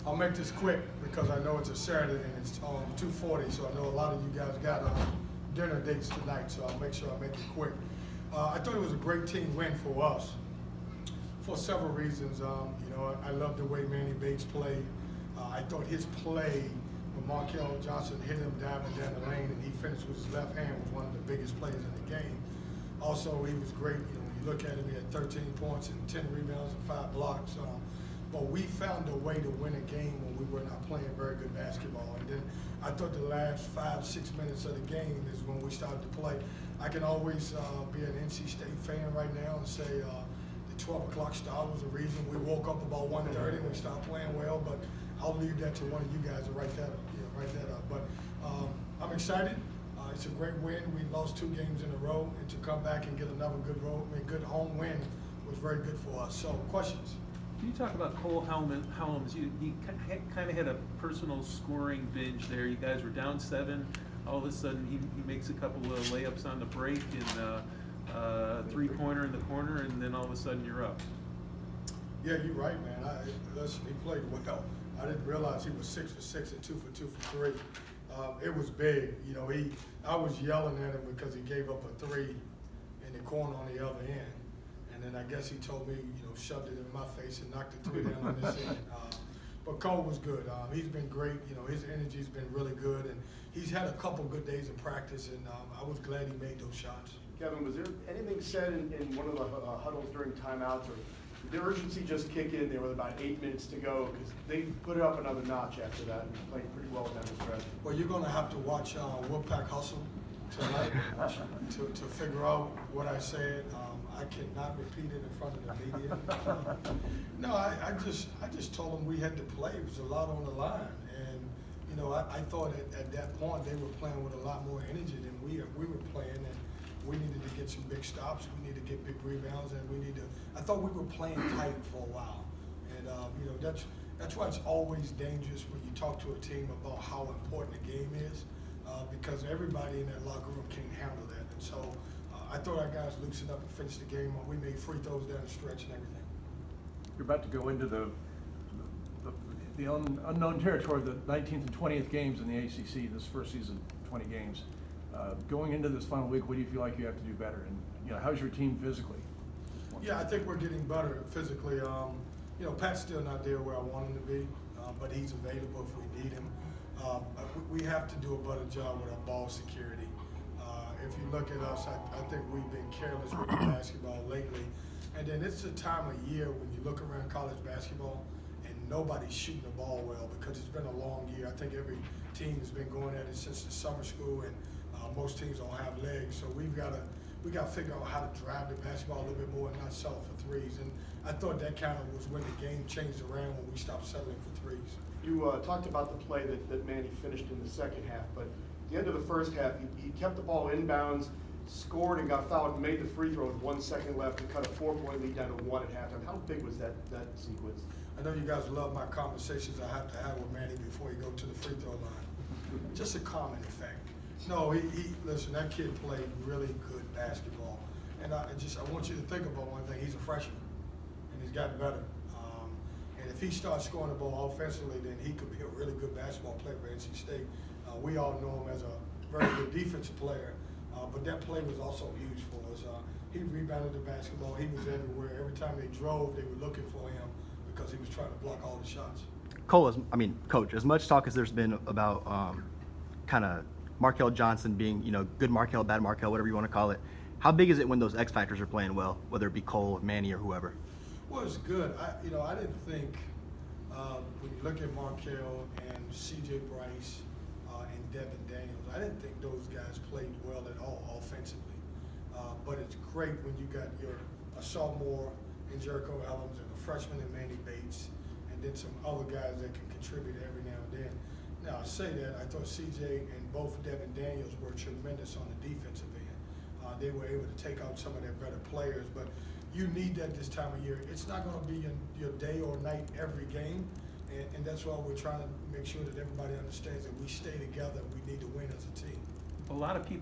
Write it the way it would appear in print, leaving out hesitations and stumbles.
I'll make this quick because I know it's a Saturday and it's 2:40, so I know a lot of you guys got dinner dates tonight, so I'll make sure I make it quick. I thought it was a great team win for us for several reasons. I love the way Manny Bates played. I thought his play when Markel Johnson hit him diving down the lane and he finished with his left hand was one of the biggest plays in the game. Also, he was great. When you look at him, he had 13 points and 10 rebounds and 5 blocks. But we found a way to win a game when we were not playing very good basketball. And then I thought the last 5-6 minutes of the game is when we started to play. I can always be an NC State fan right now and say the 12 o'clock start was the reason we woke up about 1:30 and we started playing well. But I'll leave that to one of you guys to write that up. But I'm excited. It's a great win. We lost 2 games in a row, and to come back and get another good home win was very good for us. So, questions? Can you talk about Cole Helms? You kind of had a personal scoring binge there. You guys were down 7. All of a sudden, he makes a couple of layups on the break and a 3-pointer in the corner, and then all of a sudden you're up. Yeah, you're right, man. Listen, he played well. I didn't realize he was 6 for 6 and 2 for 2 for 3. It was big. I was yelling at him because he gave up a 3 in the corner on the other end. And then I guess he told me, shoved it in my face and knocked the 3 down on this end. But Cole was good. He's been great. His energy's been really good. And he's had a couple good days of practice, and I was glad he made those shots. Kevin, was there anything said in one of the huddles during timeouts, or did the urgency just kick in there with about 8 minutes to go? Because they put it up another notch after that and played pretty well down the stretch. Well, you're going to have to watch Wolfpack Hustle tonight to figure out what I said. I cannot repeat it in front of the media. No, I just told them we had to play. It was a lot on the line, and I thought at that point they were playing with a lot more energy than we were playing, and we needed to get some big stops. We needed to get big rebounds, and I thought we were playing tight for a while, and that's why it's always dangerous when you talk to a team about how important the game is, because everybody in that locker room can't handle that, and so. I thought our guys loosened up and finished the game. We made free throws down the stretch and everything. You're about to go into the unknown territory, the 19th and 20th games in the ACC, this first season, 20 games. Going into this final week, what do you feel like you have to do better? And how's your team physically? Yeah, I think we're getting better physically. Pat's still not there where I want him to be, but he's available if we need him. We have to do a better job with our ball security. If you look at us, I think we've been careless with the basketball lately. And then it's a time of year when you look around college basketball and nobody's shooting the ball well because it's been a long year. I think every team has been going at it since the summer school, and most teams don't have legs. So we got to figure out how to drive the basketball a little bit more and not settle for threes. And I thought that kind of was when the game changed around, when we stopped settling for threes. You talked about the play that Manny finished in the second half, but at the end of the first half, he kept the ball inbounds, scored and got fouled, and made the free throw with 1 second left and cut a 4-point lead down to 1 at halftime. How big was that sequence? I know you guys love my conversations I have to have with Manny before you go to the free throw line. Just a common effect. No, listen, that kid played really good basketball. And I want you to think about one thing. He's a freshman, and he's gotten better. And if he starts scoring the ball offensively, then he could be a really good basketball player for NC State. We all know him as a very good defensive player, but that play was also huge for us. He rebounded the basketball. He was everywhere. Every time they drove, they were looking for him because he was trying to block all the shots. Coach, as much talk as there's been about kind of Markel Johnson being, good Markel, bad Markel, whatever you want to call it, how big is it when those X factors are playing well, whether it be Cole, Manny, or whoever? Well, it's good. I didn't think when you look at Markel and C.J. Bryce and Devin Daniels, I didn't think those guys played well at all offensively. But it's great when you got a sophomore in Jericho Adams and a freshman in Manny Bates, and then some other guys that can contribute every now and then. Now, I say that, I thought C.J. and both Devin Daniels were tremendous on the defensive end. They were able to take out some of their better players, but you need that this time of year. It's not going to be your day or night every game, and that's why we're trying to make sure that everybody understands that we stay together. We need to win as a team. A lot of people